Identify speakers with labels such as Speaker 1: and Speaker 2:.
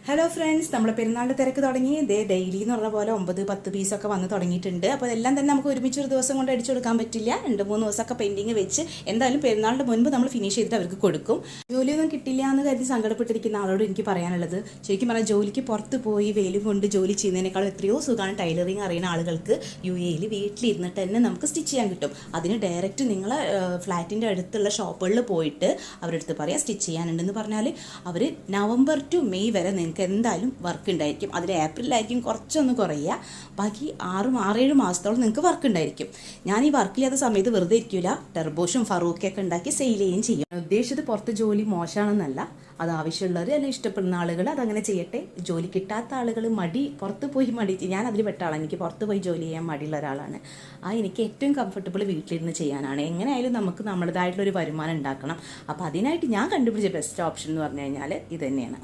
Speaker 1: Hello friends, നമ്മളെ പെരുന്നാളിൻ്റെ തിരക്ക് തുടങ്ങി. ഡെയിലി എന്ന് പറഞ്ഞ പോലെ 9-10 പീസൊക്കെ വന്ന് തുടങ്ങിയിട്ടുണ്ട്. അപ്പോൾ അതെല്ലാം തന്നെ നമുക്ക് ഒരുമിച്ച് ഒരു ദിവസം കൊണ്ട് അടിച്ചു കൊടുക്കാൻ പറ്റില്ല. 2-3 ദിവസമൊക്കെ പെൻഡിങ് വെച്ച് എന്തായാലും പെരുന്നാളിൻ്റെ മുൻപ് നമ്മൾ ഫിനിഷ് ചെയ്തിട്ട് അവർക്ക് കൊടുക്കും. ജോലിയൊന്നും കിട്ടില്ല എന്ന് കരുതി സങ്കടപ്പെട്ടിരിക്കുന്ന ആളോട് എനിക്ക് പറയാനുള്ളത്, ശരിക്കും പറഞ്ഞാൽ ജോലിക്ക് പുറത്ത് പോയി വെയിലും കൊണ്ട് ജോലി ചെയ്യുന്നതിനേക്കാളും എത്രയോ സുഖമാണ് ടൈലറിങ് അറിയുന്ന ആളുകൾക്ക് UAE വീട്ടിലിരുന്നിട്ട് തന്നെ നമുക്ക് സ്റ്റിച്ച് ചെയ്യാൻ കിട്ടും. അതിന് ഡയറക്റ്റ് നിങ്ങളെ ഫ്ലാറ്റിൻ്റെ അടുത്തുള്ള ഷോപ്പുകളിൽ പോയിട്ട് അവരുടെ അടുത്ത് പറയാം സ്റ്റിച്ച് ചെയ്യാനുണ്ടെന്ന് പറഞ്ഞാൽ അവർ നവംബർ ടു മെയ് വരെ നിങ്ങൾക്ക് എന്തായാലും വർക്ക് ഉണ്ടായിരിക്കും. അതിൽ ഏപ്രിലായിരിക്കും കുറച്ചൊന്ന് കുറയുക. ബാക്കി 6-7 മാസത്തോളം നിങ്ങൾക്ക് വർക്ക് ഉണ്ടായിരിക്കും. ഞാൻ ഈ വർക്കില്ലാത്ത സമയത്ത് വെറുതെ ഇരിക്കില്ല, ടെർബോഷും ഫറൂഖൊക്കെ ഉണ്ടാക്കി സെയിൽ ചെയ്യുകയും ചെയ്യും. ഉദ്ദേശിച്ചത് പുറത്ത് ജോലി മോശമാണെന്നല്ല, അത് ആവശ്യമുള്ളവർ അല്ലെങ്കിൽ ഇഷ്ടപ്പെടുന്ന ആളുകൾ അതങ്ങനെ ചെയ്യട്ടെ. ജോലി കിട്ടാത്ത ആളുകൾ പുറത്ത് പോയി ഞാൻ അതിൽ പെട്ട ആളാണ്. എനിക്ക് പുറത്ത് പോയി ജോലി ചെയ്യാൻ മടിയുള്ള ഒരാളാണ്. എനിക്ക് ഏറ്റവും കംഫർട്ടബിൾ വീട്ടിലിരുന്ന് ചെയ്യാനാണ്. എങ്ങനെയായാലും നമുക്ക് നമ്മുടേതായിട്ടുള്ളൊരു വരുമാനം ഉണ്ടാക്കണം. അപ്പോൾ അതിനായിട്ട് ഞാൻ കണ്ടുപിടിച്ച ബെസ്റ്റ് ഓപ്ഷൻ എന്ന് പറഞ്ഞു കഴിഞ്ഞാൽ ഇത് തന്നെയാണ്.